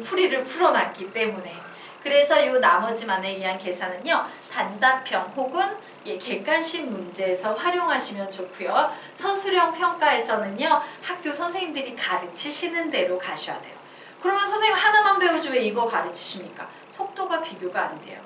풀이를 풀어놨기 때문에. 그래서 이 나머지만에 의한 계산은요, 단답형 혹은 객관식 문제에서 활용하시면 좋고요. 서술형 평가에서는요, 학교 선생님들이 가르치시는 대로 가셔야 돼요. 그러면 선생님 하나만 배우지 왜 이거 가르치십니까? 속도가 비교가 안 돼요.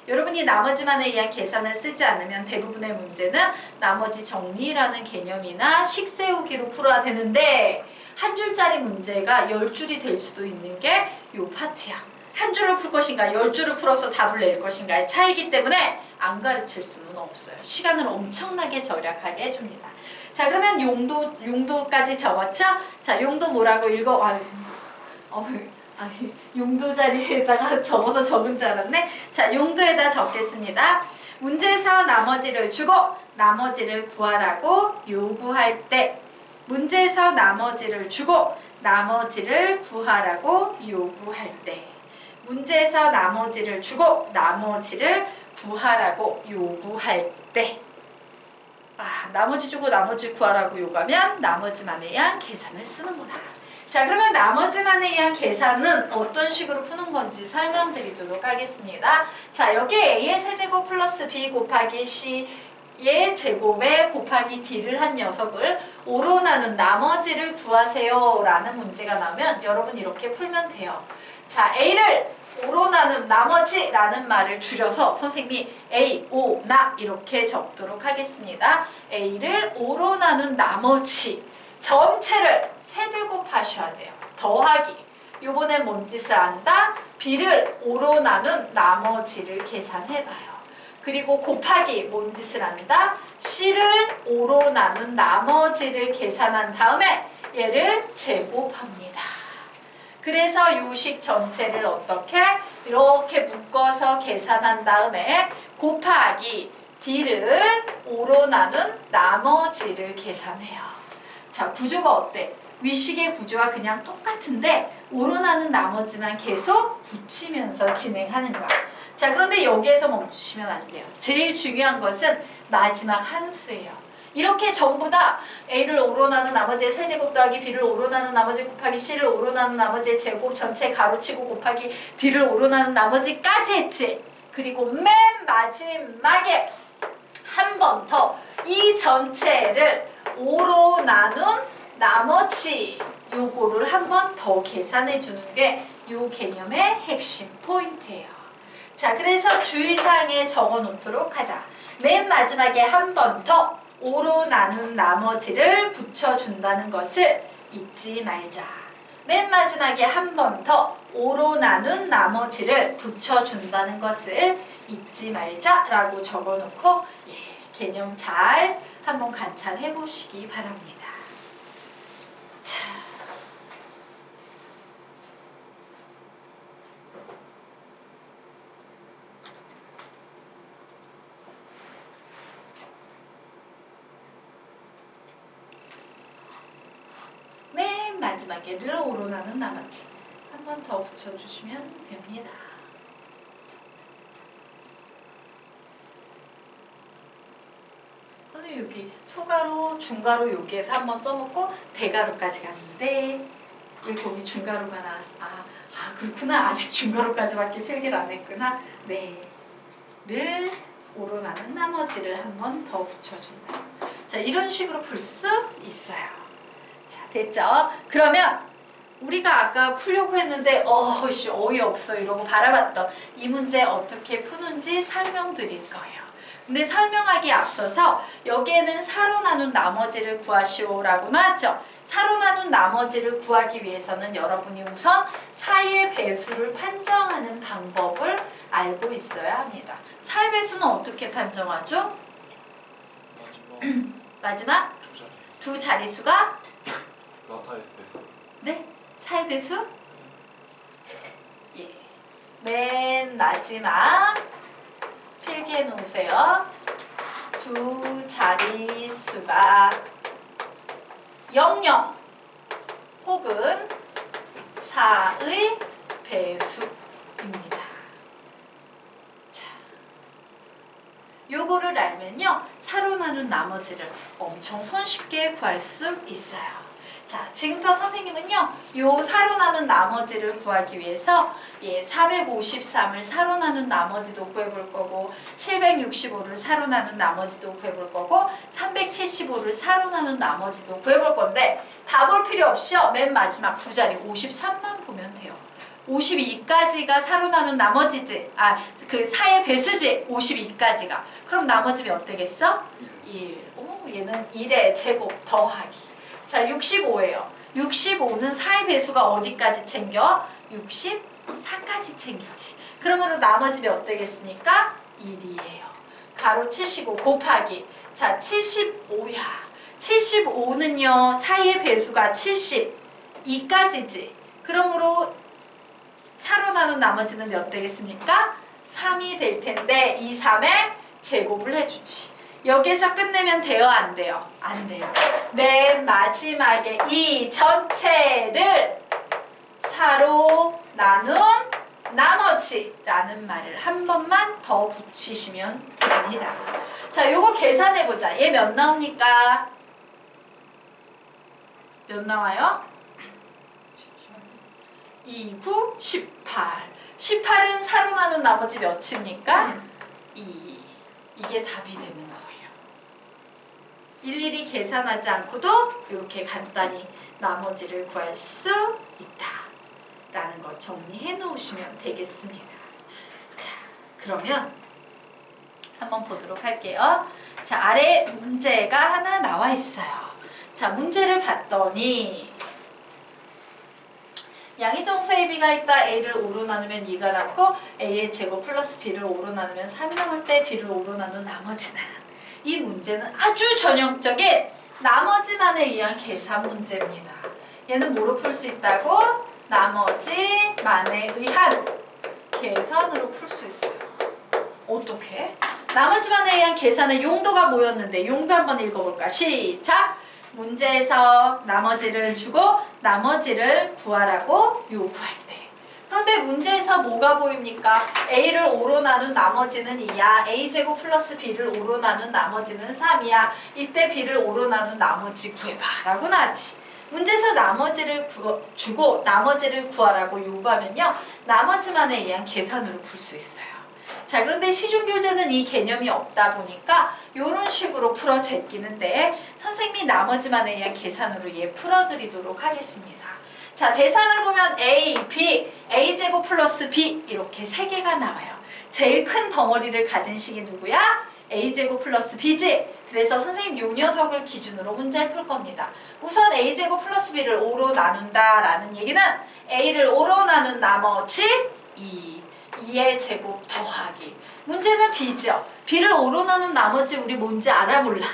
여러분이 나머지만에 의한 계산을 쓰지 않으면 대부분의 문제는 나머지 정리라는 개념이나 식 세우기로 풀어야 되는데, 한 줄짜리 문제가 10줄이 될 수도 있는 게 요 파트야. 한 줄을 풀 것인가 10줄을 풀어서 답을 낼 것인가의 차이기 때문에 안 가르칠 수는 없어요. 시간을 엄청나게 절약하게 해줍니다. 자, 그러면 용도까지 적었죠? 자, 용도 뭐라고 읽어? 용도 자리에다가 적어서 적은 줄 알았네. 자, 용도에다 적겠습니다. 문제에서 나머지를 주고 나머지를 구하라고 요구할 때, 문제에서 나머지를 주고 나머지를 구하라고 요구할 때, 문제에서 나머지를 주고 나머지를 구하라고 요구할 때, 나머지 주고 나머지 구하라고 요구하면 나머지만에 의한 계산을 쓰는구나. 자, 그러면 나머지만에 의한 계산은 어떤 식으로 푸는 건지 설명드리도록 하겠습니다. 자, 여기 A의 세제곱 플러스 B 곱하기 C의 제곱에 곱하기 D를 한 녀석을 5로 나눈 나머지를 구하세요 라는 문제가 나오면 여러분 이렇게 풀면 돼요. 자, A를 5로 나눈 나머지라는 말을 줄여서 선생님이 A, 5, 나 이렇게 적도록 하겠습니다. A를 5로 나눈 나머지 전체를 세제곱 하셔야 돼요. 더하기. 요번엔 뭔 짓을 한다? B를 5로 나눈 나머지를 계산해봐요. 그리고 곱하기 뭔 짓을 한다? C를 5로 나눈 나머지를 계산한 다음에 얘를 제곱합니다. 그래서 요식 전체를 어떻게? 이렇게 묶어서 계산한 다음에 곱하기 D를 5로 나눈 나머지를 계산해요. 자, 구조가 어때? 위식의 구조와 그냥 똑같은데 5로 나눈 나머지만 계속 붙이면서 진행하는 거야. 자, 그런데 여기에서 멈추시면 안 돼요. 제일 중요한 것은 마지막 함수예요. 이렇게 전부 다 A를 5로 나눈 나머지의 세제곱 더하기 B를 5로 나눈 나머지 곱하기 C를 5로 나눈 나머지의 제곱 전체 가로치고 곱하기 D를 5로 나눈 나머지까지 했지. 그리고 맨 마지막에 한 번 더 이 전체를 5로 나눈 나머지 요거를 한 번 더 계산해 주는 게 요 개념의 핵심 포인트예요. 자, 그래서 주의사항에 적어 놓도록 하자. 맨 마지막에 한 번 더 5로 나눈 나머지를 붙여준다는 것을 잊지 말자. 맨 마지막에 한 번 더 5로 나눈 나머지를 붙여준다는 것을 잊지 말자라고 적어놓고 개념 잘 한번 관찰해 보시기 바랍니다. 자. 맨 마지막에를 5로 나눈 나머지 한 번 더 붙여주시면 됩니다. 선생님 여기 소가로, 중가로 여기에서 한번 써먹고 대가로까지 갔는데 왜 거기 중가로가 나왔어? 그렇구나. 아직 중가로까지밖에 필기를 안 했구나. 네. 를 5로 나눈 나머지를 한번 더 붙여준다. 자, 이런 식으로 풀 수 있어요. 자, 됐죠? 그러면 우리가 아까 풀려고 했는데 어이없어 이러고 바라봤던 이 문제 어떻게 푸는지 설명드릴 거예요. 근데 설명하기에 앞서서 여기에는 4로 나눈 나머지를 구하시오라고 나왔죠. 4로 나눈 나머지를 구하기 위해서는 여러분이 우선 4의 배수를 판정하는 방법을 알고 있어야 합니다. 4의 배수는 어떻게 판정하죠? 마지막 두 자릿수가 4의 배수. 네? 4의 배수? 예. 맨 마지막 필기해 놓으세요. 두 자릿수가 00 혹은 4의 배수입니다. 자, 요거를 알면요. 4로 나눈 나머지를 엄청 손쉽게 구할 수 있어요. 자, 지금부터 선생님은요, 요 4로 나눈 나머지를 구하기 위해서 453을 4로 나눈 나머지도 구해볼 거고 765를 4로 나눈 나머지도 구해볼 거고 375를 4로 나눈 나머지도 구해볼 건데 다 볼 필요 없이요. 맨 마지막 두 자리 53만 보면 돼요. 52까지가 4로 나눈 나머지지. 그 4의 배수지. 52까지가. 그럼 나머지 몇 되겠어? 1. 오, 얘는 1의 제곱 더하기. 자, 65예요. 65는 4의 배수가 어디까지 챙겨? 64까지 챙기지. 그러면 나머지 몇 되겠습니까? 1이에요. 가로 75 곱하기. 자, 75야. 75는요. 4의 배수가 72까지지. 그러므로 4로 나눈 나머지는 몇 되겠습니까? 3이 될 텐데 이 3의 제곱을 해주지. 여기서 끝내면 돼요? 안 돼요? 안 돼요. 맨 마지막에 이 전체를 4로 나눈 나머지라는 말을 한 번만 더 붙이시면 됩니다. 자, 요거 계산해보자. 얘 몇 나옵니까? 몇 나와요? 2, 9, 18. 18은 4로 나눈 나머지 몇입니까? 2. 이게 답이 되는 거예요. 일일이 계산하지 않고도 이렇게 간단히 나머지를 구할 수 있다. 라는 거 정리해 놓으시면 되겠습니다. 자, 그러면 한번 보도록 할게요. 자, 아래 문제가 하나 나와 있어요. 자, 문제를 봤더니 양의정수의 b가 있다. a를 5로 나누면 2가 남고 a의 제곱 플러스 b를 5로 나누면 3이 나올 때 b를 5로 나눈 나머지는. 이 문제는 아주 전형적인 나머지만에 의한 계산 문제입니다. 얘는 뭐로 풀 수 있다고? 나머지만에 의한 계산으로 풀 수 있어요. 어떻게? 나머지만에 의한 계산의 용도가 뭐였는데 용도 한번 읽어볼까? 시작! 문제에서 나머지를 주고 나머지를 구하라고 요구할 때. 그런데 문제에서 뭐가 보입니까? a를 5로 나눈 나머지는 2야. a제곱 플러스 b를 5로 나눈 나머지는 3이야. 이때 b를 5로 나눈 나머지 구해봐 라고 나왔지. 문제에서 나머지를 주고 나머지를 구하라고 요구하면요. 나머지만에 의한 계산으로 풀 수 있어요. 자, 그런데 시중교재는 이 개념이 없다 보니까 이런 식으로 풀어 제끼는데 선생님이 나머지만에 의한 계산으로 얘 풀어드리도록 하겠습니다. 자, 대상을 보면 A, B, A제곱 플러스 B 이렇게 세 개가 나와요. 제일 큰 덩어리를 가진 식이 누구야? A제곱 플러스 B지. 그래서 선생님 요 녀석을 기준으로 문제를 풀 겁니다. 우선 A제곱 플러스 B를 5로 나눈다 라는 얘기는 A를 5로 나눈 나머지 2의 제곱 더하기. 문제는 B죠. B를 5로 나눈 나머지 우리 뭔지 알아 몰라?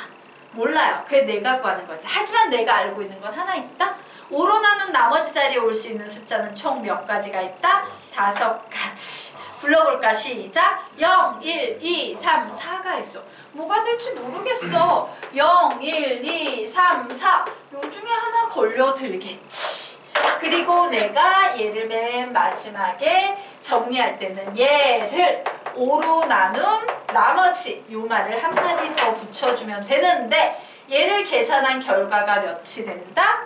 몰라요. 그게 내가 구하는 거지. 하지만 내가 알고 있는 건 하나 있다. 5로 나눈 나머지 자리에 올 수 있는 숫자는 총 몇 가지가 있다? 5가지. 불러볼까? 시작! 0, 1, 2, 3, 4가 있어. 뭐가 될지 모르겠어. 0, 1, 2, 3, 4. 요 중에 하나 걸려들겠지. 그리고 내가 얘를 맨 마지막에 정리할 때는 얘를 5로 나눈 나머지 요 말을 한마디 더 붙여주면 되는데 얘를 계산한 결과가 몇이 된다?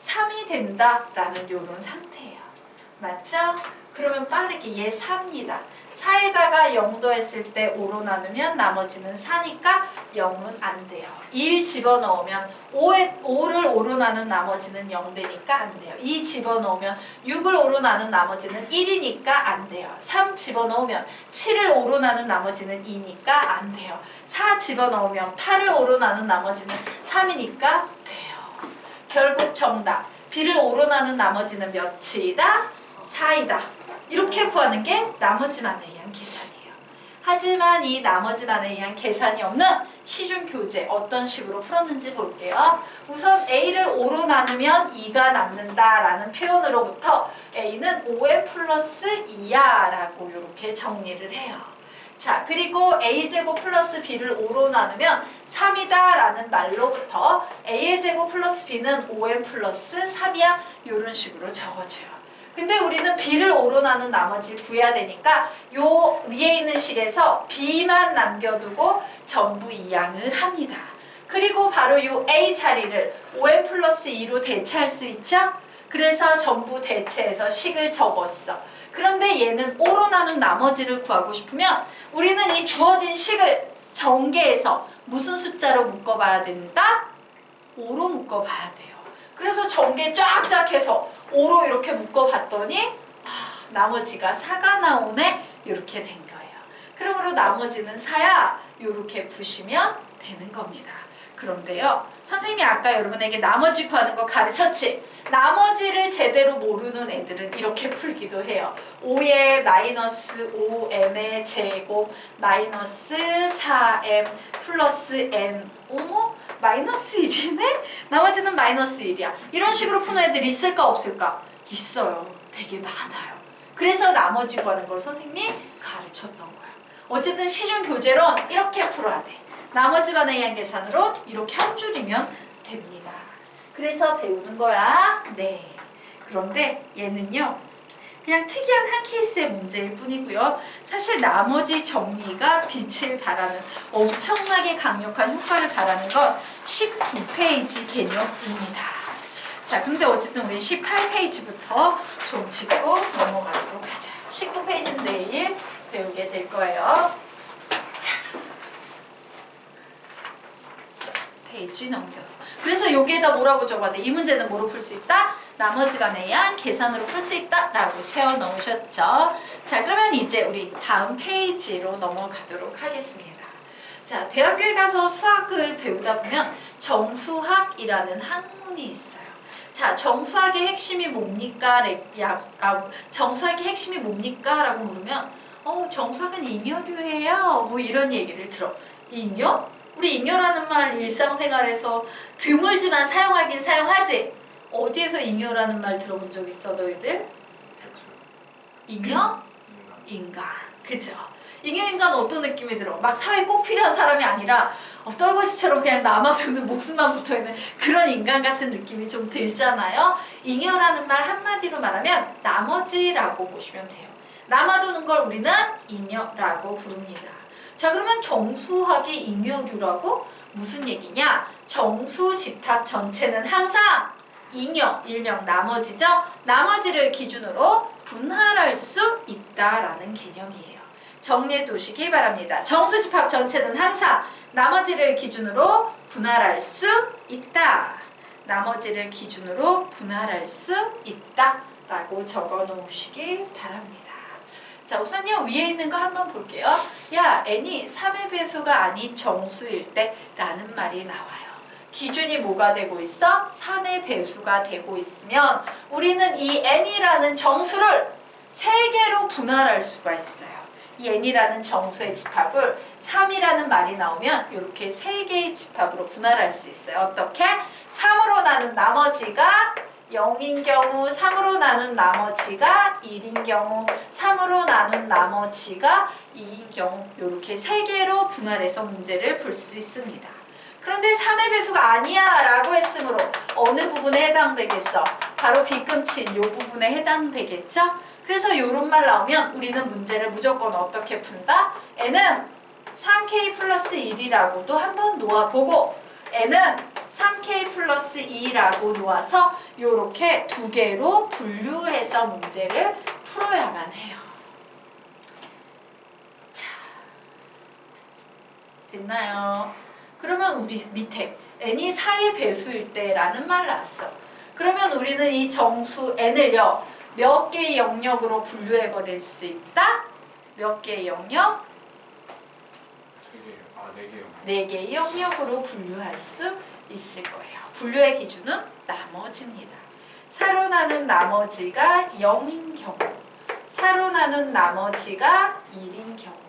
3이 된다 라는 요런 상태예요. 맞죠? 그러면 빠르게 얘 4입니다. 4에다가 0 더했을 때 5로 나누면 나머지는 4니까 0은 안 돼요. 1 집어넣으면 5를 5로 나눈 나머지는 0 되니까 안 돼요. 2 집어넣으면 6을 5로 나눈 나머지는 1이니까 안 돼요. 3 집어넣으면 7을 5로 나눈 나머지는 2니까 안 돼요. 4 집어넣으면 8을 5로 나눈 나머지는 3이니까 돼요. 결국 정답. b를 5로 나눈 나머지는 몇이다? 4이다. 이렇게 구하는 게 나머지만에 의한 계산이에요. 하지만 이 나머지만에 의한 계산이 없는 시중 교재 어떤 식으로 풀었는지 볼게요. 우선 a를 5로 나누면 2가 남는다 라는 표현으로부터 a는 5n 플러스 2야 라고 이렇게 정리를 해요. 자, 그리고 a제곱 플러스 b를 5로 나누면 3이다 라는 말로부터 a의 제곱 플러스 b는 5n 플러스 3이야 이런 식으로 적어줘요. 근데 우리는 b를 5로 나눈 나머지 구해야 되니까 요 위에 있는 식에서 b만 남겨두고 전부 이항을 합니다. 그리고 바로 이 A 자리를 5n 플러스 2로 대체할 수 있죠? 그래서 전부 대체해서 식을 적었어. 그런데 얘는 5로 나눈 나머지를 구하고 싶으면 우리는 이 주어진 식을 전개해서 무슨 숫자로 묶어봐야 된다? 5로 묶어봐야 돼요. 그래서 전개 쫙쫙 해서 5로 이렇게 묶어봤더니 나머지가 4가 나오네? 이렇게 된 거예요. 그러므로 나머지는 4야. 이렇게 푸시면 되는 겁니다. 그런데요, 선생님이 아까 여러분에게 나머지 구하는 거 가르쳤지? 나머지를 제대로 모르는 애들은 이렇게 풀기도 해요. 5의 마이너스 5m의 제곱 마이너스 4m 플러스 n. 어머? 마이너스 1이네? 나머지는 마이너스 1이야. 이런 식으로 푸는 애들 있을까 없을까? 있어요. 되게 많아요. 그래서 나머지 구하는 걸 선생님이 가르쳤던 거야. 어쨌든 시중 교재론 이렇게 풀어야 돼. 나머지 반에 의한 계산으로 이렇게 한 줄이면 됩니다. 그래서 배우는 거야. 네. 그런데 얘는요, 그냥 특이한 한 케이스의 문제일 뿐이고요. 사실 나머지 정리가 빛을 발하는 엄청나게 강력한 효과를 발하는 건 19페이지 개념입니다. 자, 근데 어쨌든 우리 18페이지부터 좀 짚고 넘어가도록 하자. 19페이지는 내일 배우게 될 거예요. 자, 페이지 넘겨서. 그래서 여기에다 뭐라고 적어야 돼? 이 문제는 뭐로 풀 수 있다? 나머지가 내야 계산으로 풀 수 있다 라고 채워 넣으셨죠. 자, 그러면 이제 우리 다음 페이지로 넘어가도록 하겠습니다. 자, 대학교에 가서 수학을 배우다 보면 정수학이라는 학문이 있어요. 자, 정수학의 핵심이 뭡니까? 정수학의 핵심이 뭡니까? 라고 물으면 정수학은 잉여류예요. 뭐 이런 얘기를 들어. 잉여? 우리 잉여라는 말 일상생활에서 드물지만 사용하긴 사용하지. 어디에서 잉여라는 말 들어본 적 있어 너희들? 백수. 잉여? 인간. 그죠? 잉여인간은 어떤 느낌이 들어? 막 사회에 꼭 필요한 사람이 아니라 떨거지처럼 그냥 남아도는 목숨만 붙어있는 그런 인간 같은 느낌이 좀 들잖아요. 잉여라는 말 한마디로 말하면 나머지라고 보시면 돼요. 남아도는 걸 우리는 잉여라고 부릅니다. 자, 그러면 정수학이 잉여류라고? 무슨 얘기냐? 정수 집합 전체는 항상 잉여, 일명 나머지죠? 나머지를 기준으로 분할할 수 있다라는 개념이에요. 정리해 두시기 바랍니다. 정수 집합 전체는 항상 나머지를 기준으로 분할할 수 있다. 나머지를 기준으로 분할할 수 있다. 라고 적어 놓으시기 바랍니다. 자, 우선요 위에 있는 거 한번 볼게요. 야, n이 3의 배수가 아닌 정수일 때 라는 말이 나와요. 기준이 뭐가 되고 있어? 3의 배수가 되고 있으면 우리는 이 n이라는 정수를 3개로 분할할 수가 있어요. 이 n이라는 정수의 집합을 3이라는 말이 나오면 이렇게 3개의 집합으로 분할할 수 있어요. 어떻게? 3으로 나눈 나머지가 0인 경우, 3으로 나눈 나머지가 1인 경우, 3으로 나눈 나머지가 2인 경우 이렇게 3개로 분할해서 문제를 풀 수 있습니다. 그런데 3의 배수가 아니야 라고 했으므로 어느 부분에 해당되겠어? 바로 빗금친 이 부분에 해당되겠죠? 그래서 이런 말 나오면 우리는 문제를 무조건 어떻게 푼다? n은 3k 플러스 1이라고도 한번 놓아보고 n은 3k 플러스 2라고 놓아서 이렇게 두 개로 분류해서 문제를 풀어야만 해요. 자, 됐나요? 그러면 우리 밑에 n이 4의 배수일 때라는 말 나왔어. 그러면 우리는 이 정수 n을요 몇 개의 영역으로 분류해 버릴 수 있다? 몇 개의 영역? 4개의 영역으로 분류할 수 있을 거예요. 분류의 기준은 나머지입니다. 4로 나눈 나머지가 0인 경우, 4로 나눈 나머지가 1인 경우,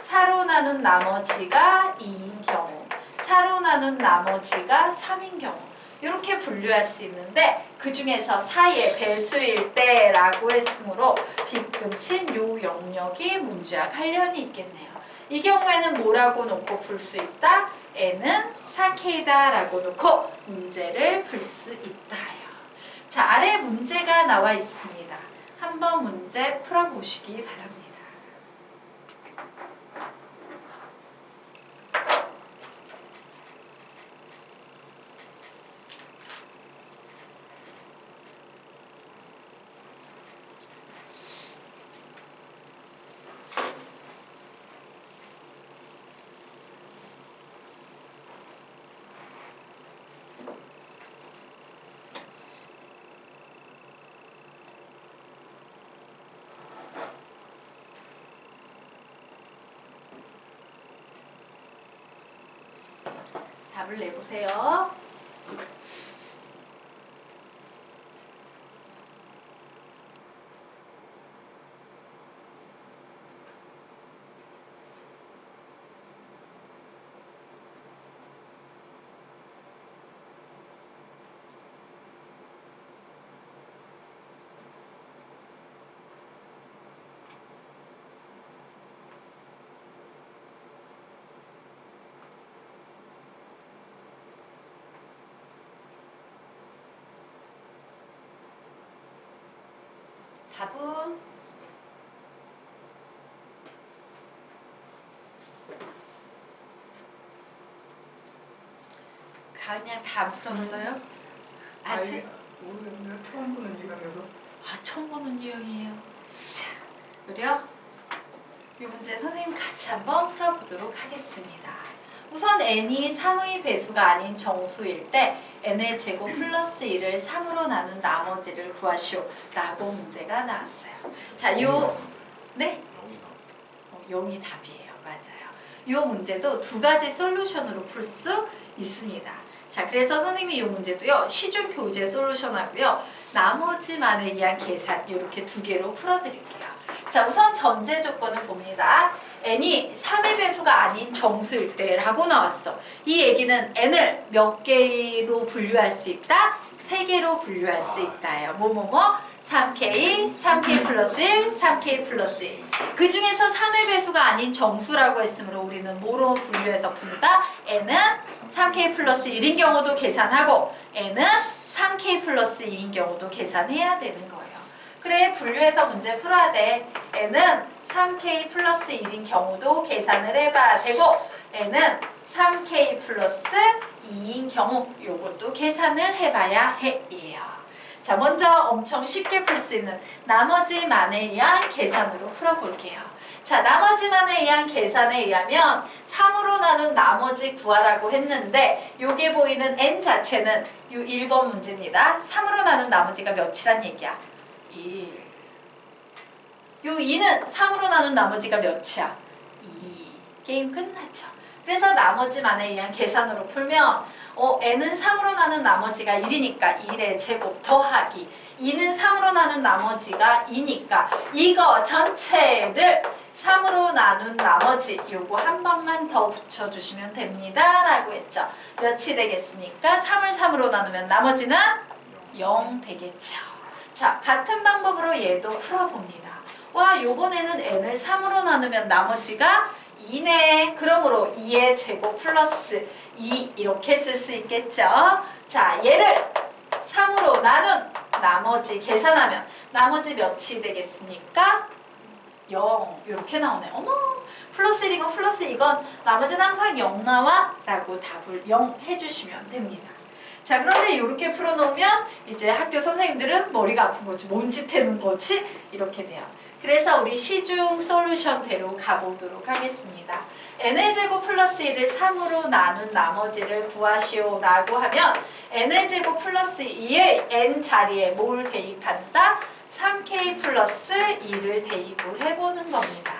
4로 나눈 나머지가 2인 경우, 4로 나눈 나머지가 3인 경우 이렇게 분류할 수 있는데 그 중에서 4의 배수일 때라고 했으므로 빗금친 요 영역이 문제와 관련이 있겠네요. 이 경우에는 뭐라고 놓고 풀 수 있다? n은 4k다 라고 놓고 문제를 풀 수 있다요. 자, 아래 문제가 나와 있습니다. 한번 문제 풀어보시기 바랍니다. 답을 내보세요. 답은 그냥 다 안 풀었어요? 아직? 모르겠네요. 처음 보는 유형이어서. 처음 보는 유형이에요. 자, 우리요. 이 문제 선생님 같이 한번 풀어보도록 하겠습니다. 우선 n이 3의 배수가 아닌 정수일 때 n의 제곱 플러스 1을 3으로 나눈 나머지를 구하시오 라고 문제가 나왔어요. 자, 네? 0이 답이에요. 맞아요. 이 문제도 두 가지 솔루션으로 풀 수 있습니다. 자, 그래서 선생님이 이 문제도요, 시중 교재 솔루션하고요, 나머지만에 의한 계산 이렇게 두 개로 풀어드릴게요. 자, 우선 전제 조건을 봅니다. n이 3의 배수가 아닌 정수일 때 라고 나왔어. 이 얘기는 n을 몇 개로 분류할 수 있다? 3개로 분류할 수 있다예요. 3k, 3k 플러스 1, 3k 플러스 1. 그 중에서 3의 배수가 아닌 정수라고 했으므로 우리는 뭐로 분류해서 푼다? n은 3k 플러스 1인 경우도 계산하고 n은 3k 플러스 2인 경우도 계산해야 되는 거예요. 그래, 분류해서 문제 풀어야 돼. n은 3k 플러스 1인 경우도 계산을 해봐야 되고 n은 3k 플러스 2인 경우 요것도 계산을 해봐야 해요. 자, 먼저 엄청 쉽게 풀 수 있는 나머지만에 의한 계산으로 풀어볼게요. 자, 나머지만에 의한 계산에 의하면 3으로 나눈 나머지 구하라고 했는데 요게 보이는 n 자체는 요 1번 문제입니다. 3으로 나눈 나머지가 몇이란 얘기야? 1. 요 2는 3으로 나눈 나머지가 몇이야? 2. 게임 끝났죠. 그래서 나머지만에 의한 계산으로 풀면 n은 3으로 나눈 나머지가 1이니까 1의 제곱 더하기 2는 3으로 나눈 나머지가 2니까 이거 전체를 3으로 나눈 나머지 요거 한 번만 더 붙여주시면 됩니다 라고 했죠. 몇이 되겠습니까? 3을 3으로 나누면 나머지는 0 되겠죠. 자, 같은 방법으로 얘도 풀어봅니다. 와, 요번에는 n을 3으로 나누면 나머지가 2네. 그러므로 2의 제곱 플러스 2 이렇게 쓸 수 있겠죠. 자, 얘를 3으로 나눈 나머지 계산하면 나머지 몇이 되겠습니까? 0 이렇게 나오네. 어머, 플러스 1이건 플러스 2건 나머지는 항상 0 나와 라고 답을 0 해주시면 됩니다. 자, 그런데 이렇게 풀어놓으면 이제 학교 선생님들은 머리가 아픈 거지, 뭔짓 해놓은 거지 이렇게 돼요. 그래서 우리 시중 솔루션대로 가보도록 하겠습니다. n의 제곱 플러스 1을 3으로 나눈 나머지를 구하시오 라고 하면 n의 제곱 플러스 2의 n 자리에 뭘 대입한다? 3k 플러스 2를 대입을 해보는 겁니다.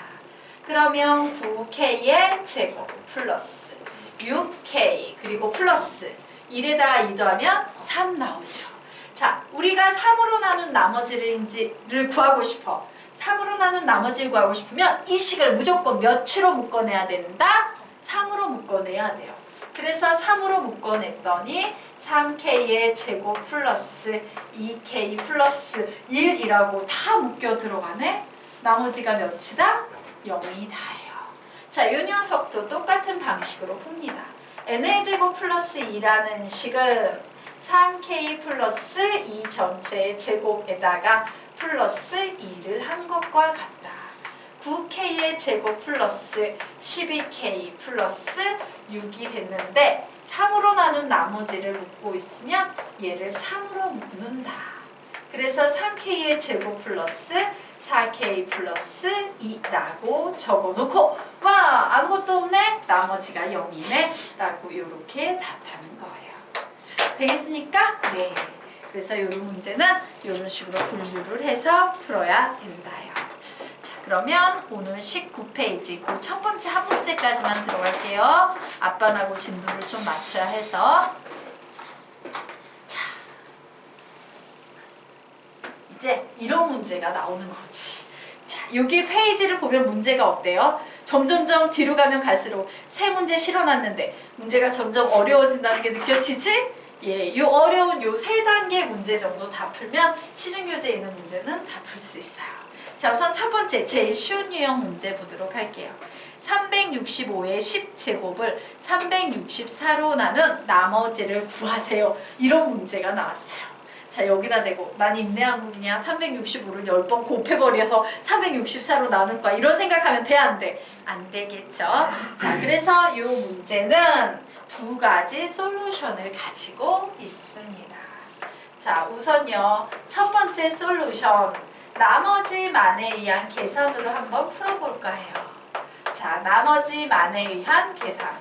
그러면 9k의 제곱 플러스 6k 그리고 플러스 1에다가 2 더하면 3 나오죠. 자, 우리가 3으로 나눈 나머지를 구하고 싶어. 3으로 나눈 나머지를 구하고 싶으면 이 식을 무조건 몇으로 묶어내야 된다? 3으로 묶어내야 돼요. 그래서 3으로 묶어냈더니 3k의 제곱 플러스 2k 플러스 1이라고 다 묶여 들어가네? 나머지가 몇이다? 0이 다예요. 자, 이 녀석도 똑같은 방식으로 풉니다. n의 제곱 플러스 2라는 식은 3k 플러스 2 전체의 제곱에다가 플러스 2를 한 것과 같다. 9k의 제곱 플러스 12k 플러스 6이 됐는데 3으로 나눈 나머지를 묶고 있으면 얘를 3으로 묶는다. 그래서 3k의 제곱 플러스 4k 플러스 2라고 적어놓고 와, 아무것도 없네? 나머지가 0이네? 라고 이렇게 답하는 거예요. 되겠습니까? 네. 그래서 이런 문제는 이런 식으로 분류를 해서 풀어야 된다요. 자, 그러면 오늘 19페이지 그 첫 번째 한 문제까지만 들어갈게요. 아빠하고 진도를 좀 맞춰야 해서. 자, 이제 이런 문제가 나오는 거지. 자, 여기 페이지를 보면 문제가 어때요? 점점점 뒤로 가면 갈수록 세 문제 실어놨는데 문제가 점점 어려워진다는 게 느껴지지? 예, 요 어려운 요 세 단계 문제 정도 다 풀면 시중교재에 있는 문제는 다 풀 수 있어요. 자, 우선 첫 번째 제일 쉬운 유형 문제 보도록 할게요. 365의 10제곱을 364로 나눈 나머지를 구하세요. 이런 문제가 나왔어요. 자, 여기다 대고 난 인내한국이냐 365를 10번 곱해버려서 364로 나눌 거야 이런 생각하면 돼 안 돼? 안 되겠죠. 자, 그래서 이 문제는 두 가지 솔루션을 가지고 있습니다. 자, 우선요 첫 번째 솔루션 나머지만에 의한 계산으로 한번 풀어볼까 해요. 자, 나머지만에 의한 계산.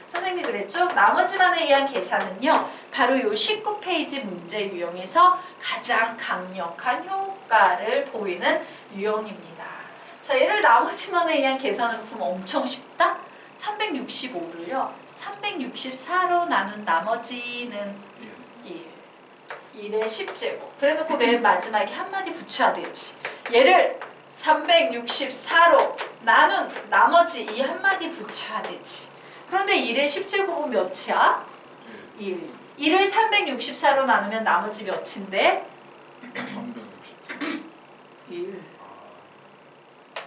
선생님이 그랬죠? 나머지만에 의한 계산은요 바로 요 19페이지 문제 유형에서 가장 강력한 효과를 보이는 유형입니다. 자, 얘를 나머지만에 의한 계산으로 풀면 엄청 쉽다? 365를요 364로 나눈 나머지는 1. 1의 10제곱. 그래놓고 맨 마지막에 한마디 붙여야 되지. 얘를 364로 나눈 나머지 이 한마디 붙여야 되지. 그런데 1의 10제곱은 몇이야? 1. 1을 364로 나누면 나머지 몇인데? 360. 1.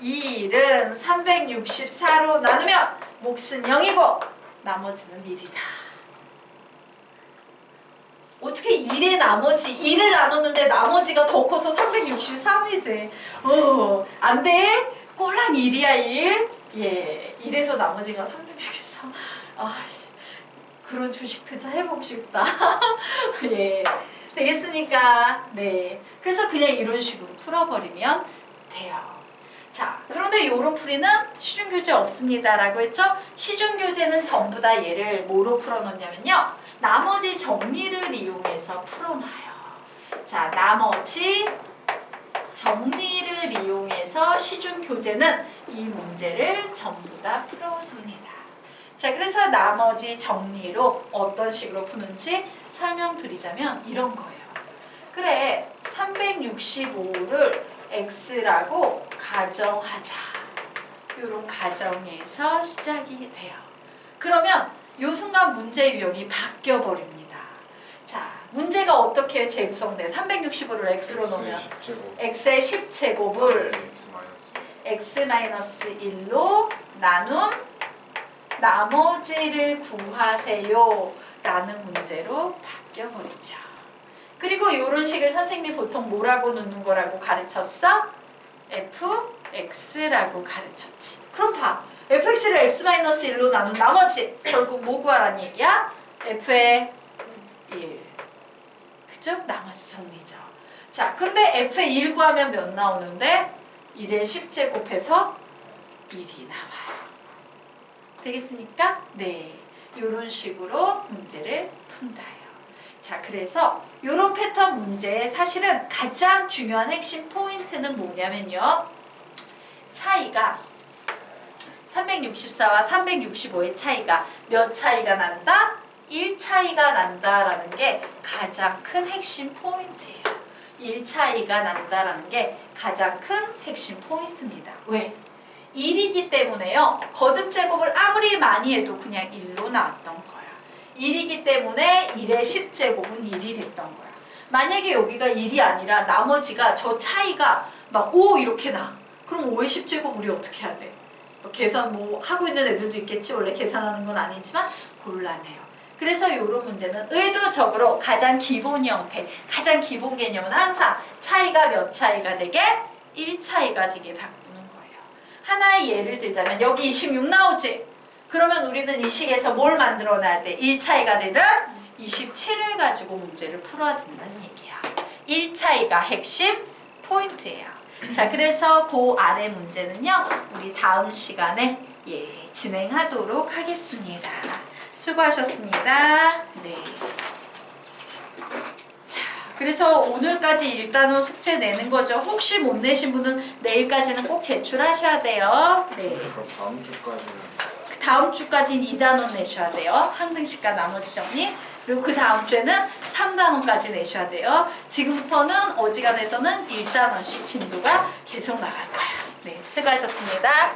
2일은 364로 나누면 몫은 0이고 나머지는 1이다. 어떻게 1의 나머지 1을 나눴는데 나머지가 더 커서 363이 돼. 안 돼. 꼴랑 1이야 1. 예, 1에서 나머지가 363. 아, 그런 주식 투자 해보고 싶다. 예, 되겠습니까? 네. 그래서 그냥 이런 식으로 풀어버리면 돼요. 자, 그런데 요런 풀이는 시중교재 없습니다라고 했죠? 시중교재는 전부 다 얘를 뭐로 풀어놓냐면요. 나머지 정리를 이용해서 풀어놔요. 자, 나머지 정리를 이용해서 시중교재는 이 문제를 전부 다 풀어줍니다. 자, 그래서 나머지 정리로 어떤 식으로 푸는지 설명드리자면 이런 거예요. 그래, 365를 x라고 가정하자. 이런 가정에서 시작이 돼요. 그러면 이 순간 문제 유형이 바뀌어 버립니다. 자, 문제가 어떻게 재구성돼? 365를 x로 놓으면 x의 10제곱을 x-1로 나눈 나머지를 구하세요 라는 문제로 바뀌어 버리죠. 그리고 이런 식을 선생님이 보통 뭐라고 넣는 거라고 가르쳤어? fx라고 가르쳤지. 그럼 봐. fx를 x-1로 나눈 나머지 결국 뭐 구하라는 얘기야? f의 1. 그죠? 나머지 정리죠. 자, 근데 f의 1 구하면 몇 나오는데? 1의 10제곱해서 1이 나와요. 되겠습니까? 네. 이런 식으로 문제를 푼다요. 자, 그래서 이런 패턴 문제의 사실은 가장 중요한 핵심 포인트는 뭐냐면요. 차이가 364와 365의 차이가 몇 차이가 난다? 1 차이가 난다라는 게 가장 큰 핵심 포인트예요. 1 차이가 난다라는 게 가장 큰 핵심 포인트입니다. 왜? 1이기 때문에요. 거듭 제곱을 아무리 많이 해도 그냥 1로 나왔던 거야. 1이기 때문에 1의 10제곱은 1이 됐던 거야. 만약에 여기가 1이 아니라 나머지가 저 차이가 막 5 이렇게 나. 그럼 5의 10제곱 우리 어떻게 해야 돼? 뭐 계산 뭐 하고 있는 애들도 있겠지. 원래 계산하는 건 아니지만 곤란해요. 그래서 이런 문제는 의도적으로 가장 기본 형태, 가장 기본 개념은 항상 차이가 몇 차이가 되게 1 차이가 되게 바꾸는 거예요. 하나의 예를 들자면 여기 26 나오지? 그러면 우리는 이 식에서 뭘 만들어놔야 돼? 1 차이가 되든 27을 가지고 문제를 풀어야 된다는 얘기야. 1 차이가 핵심 포인트예요. 자, 그래서 그 아래 문제는요. 우리 다음 시간에 진행하도록 하겠습니다. 수고하셨습니다. 네. 자, 그래서 오늘까지 1단원 숙제 내는 거죠. 혹시 못 내신 분은 내일까지는 꼭 제출하셔야 돼요. 네. 그럼 다음 주까지는 다음 주까지는 2단원 내셔야 돼요. 항등식과 나머지 정리. 그리고 그 다음 주에는 3단원까지 내셔야 돼요. 지금부터는 어지간해서는 1단원씩 진도가 계속 나갈 거예요. 네, 수고하셨습니다.